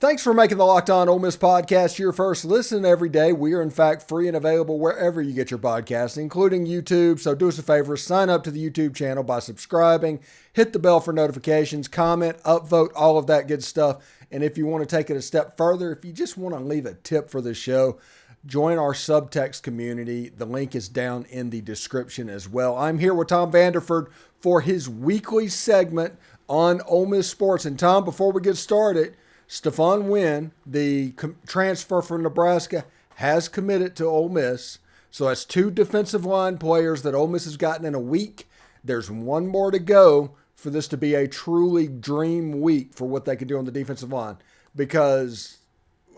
Thanks for making the Locked On Ole Miss podcast your first listen every day. We are, in fact, free and available wherever you get your podcasts, including YouTube. So do us a favor, sign up to the YouTube channel by subscribing, hit the bell for notifications, comment, upvote, all of that good stuff. And if you want to take it a step further, if you just want to leave a tip for the show, join our Subtext community. The link is down in the description as well. I'm here with Tom Vanderford for his weekly segment on Ole Miss sports. And Tom, before we get started, Stephon Wynn, the transfer from Nebraska, has committed to Ole Miss. So that's two defensive line players that Ole Miss has gotten in a week. There's one more to go for this to be a truly dream week for what they can do on the defensive line. Because,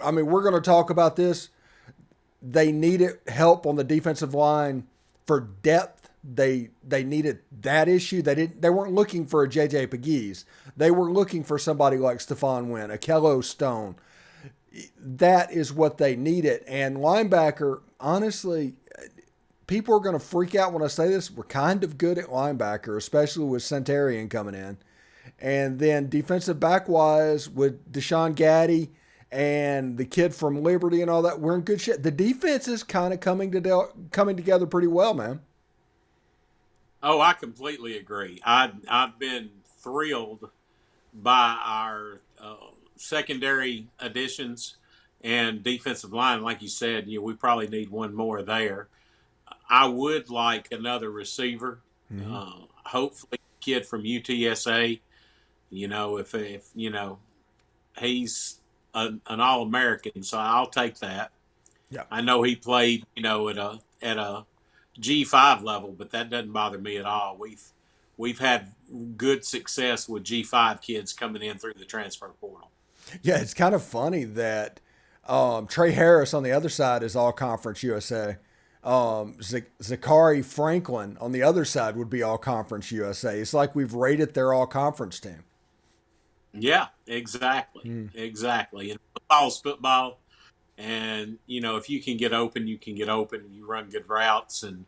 I mean, we're going to talk about this. They needed help on the defensive line for depth. They needed that issue. They weren't looking for a J.J. Pegues. They were looking for somebody like Stephon Wynn, a Kello Stone. That is what they needed. And linebacker, honestly, people are going to freak out when I say this. We're kind of good at linebacker, especially with Centurion coming in. And then defensive back-wise with Deshaun Gaddy and the kid from Liberty and all that, we're in good shape. The defense is kind of coming together pretty well, man. Oh, I completely agree. I've been thrilled by our secondary additions and defensive line. Like you said, we probably need one more there. I would like another receiver. Mm-hmm. Hopefully, a kid from UTSA. If he's an All-American, so I'll take that. Yeah. I know he played, at a G5 level, but that doesn't bother me at all. We've had good success with G5 kids coming in through the transfer portal. Yeah, it's kind of funny that Trey Harris on the other side is All Conference USA. Zachary Franklin on the other side would be All Conference USA. It's like we've rated their All Conference team. Yeah, exactly. Exactly. And football's football. And, if you can get open, you can get open. You run good routes. And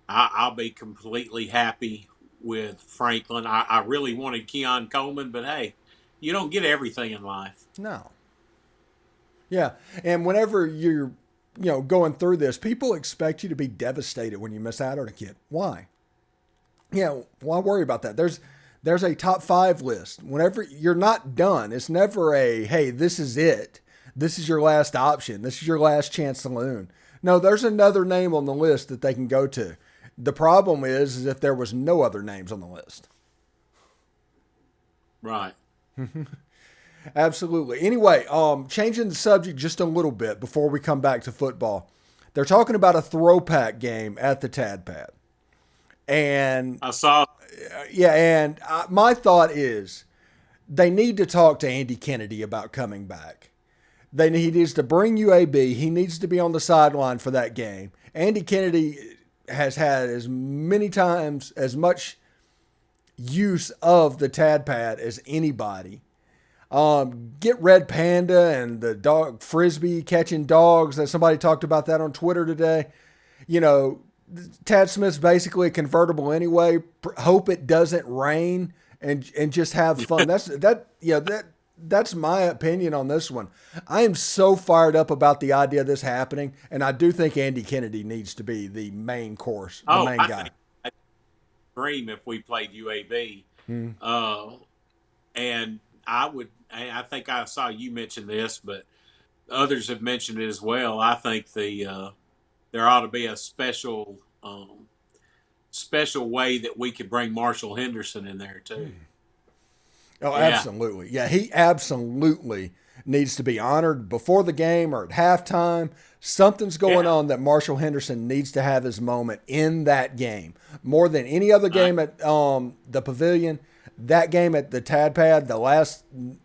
I'll be completely happy with Franklin. I really wanted Keon Coleman, but, hey, you don't get everything in life. No. Yeah. And whenever you're, going through this, people expect you to be devastated when you miss out on a kid. Why? Why worry about that? There's a top 5 list. Whenever you're not done, it's never a, hey, this is it. This is your last option. This is your last chance saloon. No, there's another name on the list that they can go to. The problem is if there was no other names on the list. Right. Absolutely. Anyway, changing the subject just a little bit before we come back to football. They're talking about a throwback game at the Tad Pad. And I saw. Yeah, and my thought is they need to talk to Andy Kennedy about coming back. He needs to bring UAB. He needs to be on the sideline for that game. Andy Kennedy has had as much use of the Tad Pad as anybody. Get Red Panda and the dog frisbee catching dogs. That somebody talked about that on Twitter today. Tad Smith's basically a convertible anyway. Hope it doesn't rain and just have fun. That's my opinion on this one. I am so fired up about the idea of this happening, and I do think Andy Kennedy needs to be the main course, the main guy. I'd dream if we played UAB. And I think I saw you mention this, but others have mentioned it as well. I think there ought to be a special way that we could bring Marshall Henderson in there too. Oh, absolutely. Yeah, he absolutely needs to be honored before the game or at halftime. Something's going on that Marshall Henderson needs to have his moment in that game. More than any other game at the Pavilion, that game at the Tad Pad,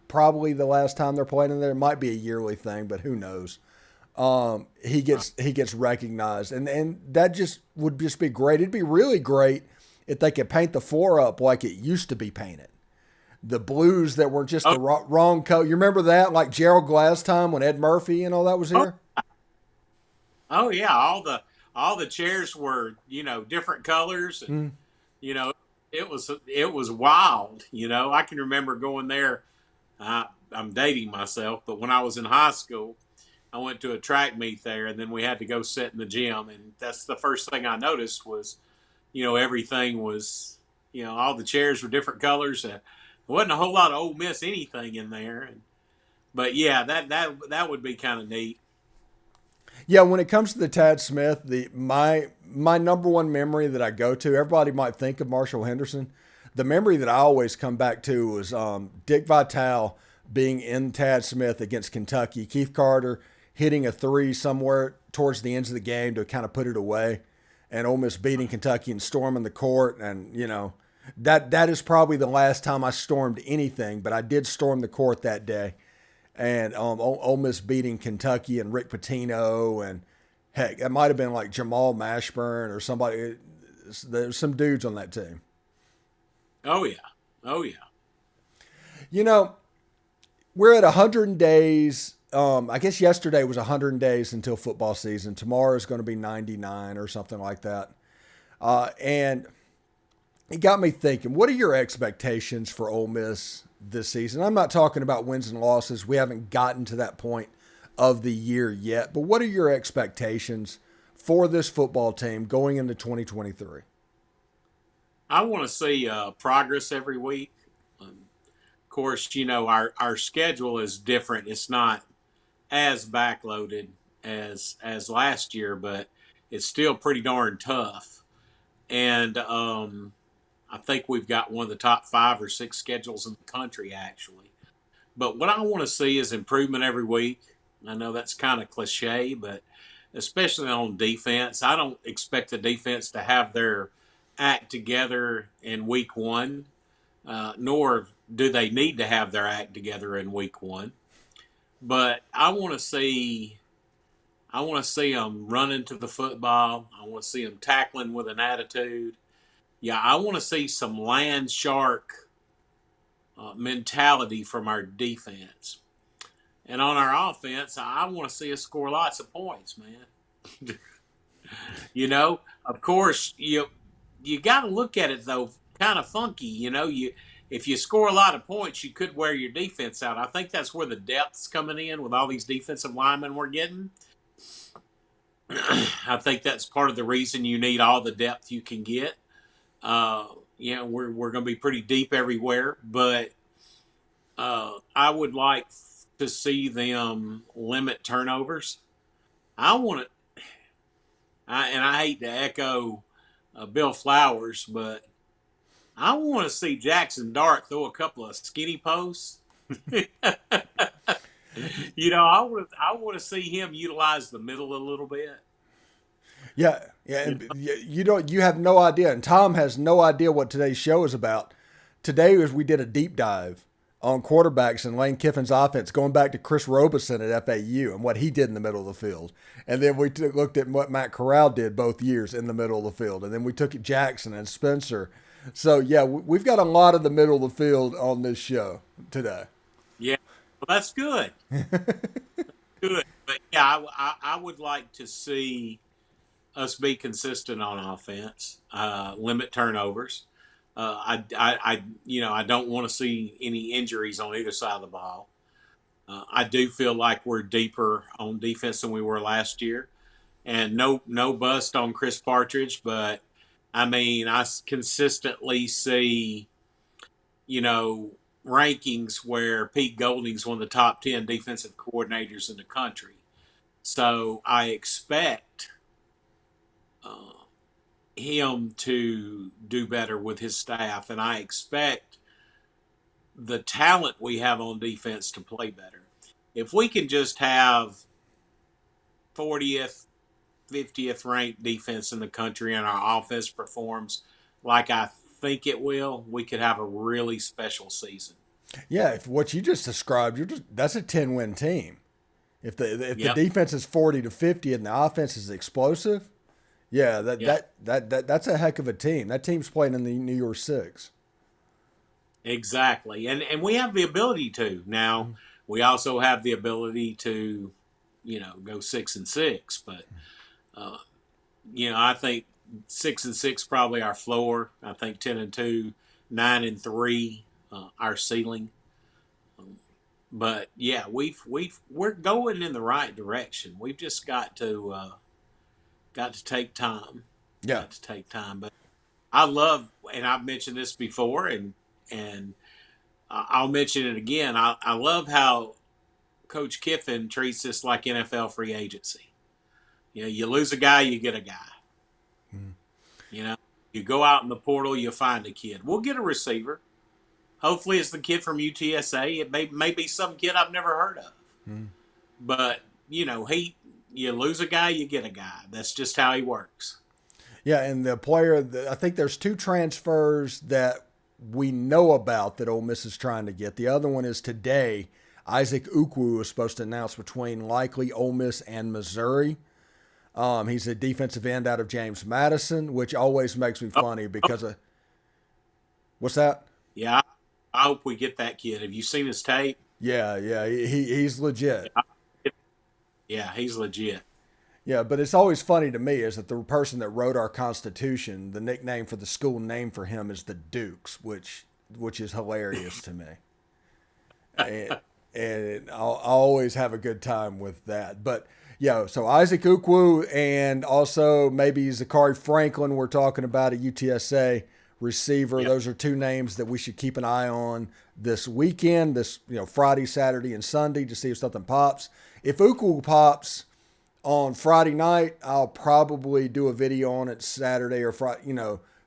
probably the last time they're playing in there, it might be a yearly thing, but who knows. He gets recognized. And that would be great. It'd be really great if they could paint the floor up like it used to be painted. The blues that were just the wrong color. You remember that? Like Gerald Glass time when Ed Murphy and all that was here? Oh yeah. All the chairs were, different colors and, it was wild. I can remember going there. I'm dating myself, but when I was in high school, I went to a track meet there, and then we had to go sit in the gym, and that's the first thing I noticed was, everything was, all the chairs were different colors. There wasn't a whole lot of Ole Miss anything in there, but yeah, that would be kind of neat. Yeah, when it comes to the Tad Smith, my number one memory that I go to, everybody might think of Marshall Henderson. The memory that I always come back to was Dick Vitale being in Tad Smith against Kentucky. Keith Carter hitting a three somewhere towards the ends of the game to kind of put it away, and Ole Miss beating Kentucky and storming the court. And that is probably the last time I stormed anything, but I did storm the court that day. And Ole Miss beating Kentucky and Rick Pitino, and heck, it might have been like Jamal Mashburn or somebody. There's some dudes on that team. Oh yeah, oh yeah. We're at 100 days. I guess yesterday was 100 days until football season. Tomorrow is going to be 99 or something like that. And it got me thinking, what are your expectations for Ole Miss this season? I'm not talking about wins and losses. We haven't gotten to that point of the year yet. But what are your expectations for this football team going into 2023? I want to see progress every week. Of course, our schedule is different. It's not as backloaded as last year, but it's still pretty darn tough. And I think we've got one of the top 5 or 6 schedules in the country, actually. But what I want to see is improvement every week. I know that's kind of cliche, but especially on defense, I don't expect the defense to have their act together in week 1, nor do they need to have their act together in week 1. But I want to see them running to the football. I want to see them tackling with an attitude. Yeah, I want to see some land shark mentality from our defense. And on our offense, I want to see us score lots of points, man. Of course, you got to look at it though, kind of funky. If you score a lot of points, you could wear your defense out. I think that's where the depth's coming in with all these defensive linemen we're getting. I think that's part of the reason you need all the depth you can get. We're going to be pretty deep everywhere, but I would like to see them limit turnovers. I want to, and I hate to echo Bill Flowers, but I want to see Jackson Dart throw a couple of skinny posts. I want to see him utilize the middle a little bit. Yeah, and you have no idea, and Tom has no idea what today's show is about. Today we did a deep dive on quarterbacks and Lane Kiffin's offense, going back to Chris Robeson at FAU and what he did in the middle of the field, and then we looked at what Matt Corral did both years in the middle of the field, and then we took at Jackson and Spencer. So yeah, we've got a lot of the middle of the field on this show today. Yeah, well, that's good. Good, but yeah, I would like to see us be consistent on offense, limit turnovers. I don't want to see any injuries on either side of the ball. I do feel like we're deeper on defense than we were last year, and no bust on Chris Partridge, but I mean I consistently see, rankings where Pete Golding's one of the top 10 defensive coordinators in the country. So I expect him to do better with his staff, and I expect the talent we have on defense to play better. If we can just have 40th, 50th ranked defense in the country and our offense performs like I think it will, we could have a really special season. Yeah, if what you just described, that's a 10-win team. If the defense is 40 to 50 and the offense is explosive, yeah, that's a heck of a team. That team's playing in the New Year's Six. Exactly, and we have the ability to. Now we also have the ability to, go 6-6. But I think 6-6 probably our floor. I think 10-2, 9-3, our ceiling. But yeah, we're going in the right direction. We've just got to take time. Yeah. Got to take time. But I love, and I've mentioned this before, and I'll mention it again. I love how Coach Kiffin treats this like NFL free agency. You know, you lose a guy, you get a guy. Mm. You know, you go out in the portal, you find a kid. We'll get a receiver. Hopefully, it's the kid from UTSA. It may be some kid I've never heard of. Mm. But you know, you lose a guy, you get a guy. That's just how he works. Yeah, and the player, I think there's two transfers that we know about that Ole Miss is trying to get. The other one is today. Isaac Ukwu is supposed to announce between likely Ole Miss and Missouri. He's a defensive end out of James Madison, which always makes me funny because of what's that? Yeah, I hope we get that kid. Have you seen his tape? Yeah, he's legit. Yeah, he's legit. Yeah, but it's always funny to me is that the person that wrote our Constitution, the nickname for the school name for him is the Dukes, which is hilarious to me. And I'll always have a good time with that. But yeah, so Isaac Ukwu and also maybe Zachary Franklin we're talking about, a UTSA receiver. Yep. Those are two names that we should keep an eye on this weekend, this Friday, Saturday, and Sunday to see if something pops. If Ukwu pops on Friday night, I'll probably do a video on it Saturday or Friday,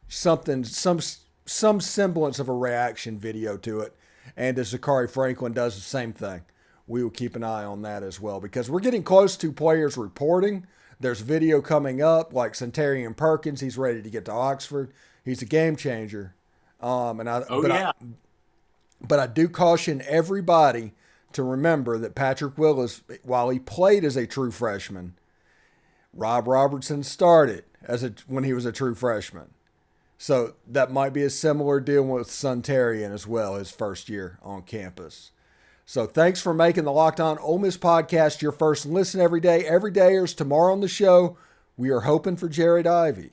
something, some semblance of a reaction video to it. And as Zachary Franklin does the same thing, we will keep an eye on that as well because we're getting close to players reporting. There's video coming up like Centarian Perkins. He's ready to get to Oxford. He's a game changer. But I do caution everybody to remember that Patrick Willis, while he played as a true freshman, Rob Robertson started when he was a true freshman. So that might be a similar deal with Suntarian as well, his first year on campus. So thanks for making the Locked On Ole Miss podcast your first listen every day. Every day airs tomorrow on the show. We are hoping for Jared Ivey.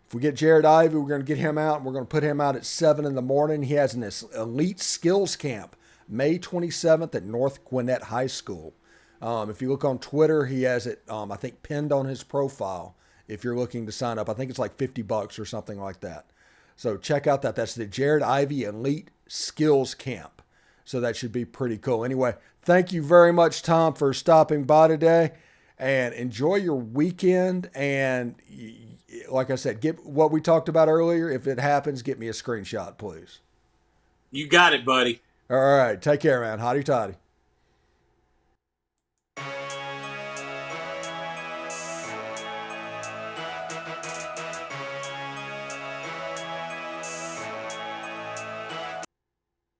If we get Jared Ivey, we're going to get him out, and we're going to put him out at 7 in the morning. He has an elite skills camp May 27th at North Gwinnett High School. If you look on Twitter, he has it, I think, pinned on his profile. If you're looking to sign up, I think it's like $50 or something like that. So check out that. That's the Jared Ivey Elite Skills Camp. So that should be pretty cool. Anyway, thank you very much, Tom, for stopping by today. And enjoy your weekend. And like I said, get what we talked about earlier. If it happens, get me a screenshot, please. You got it, buddy. All right. Take care, man. Hotty toddy.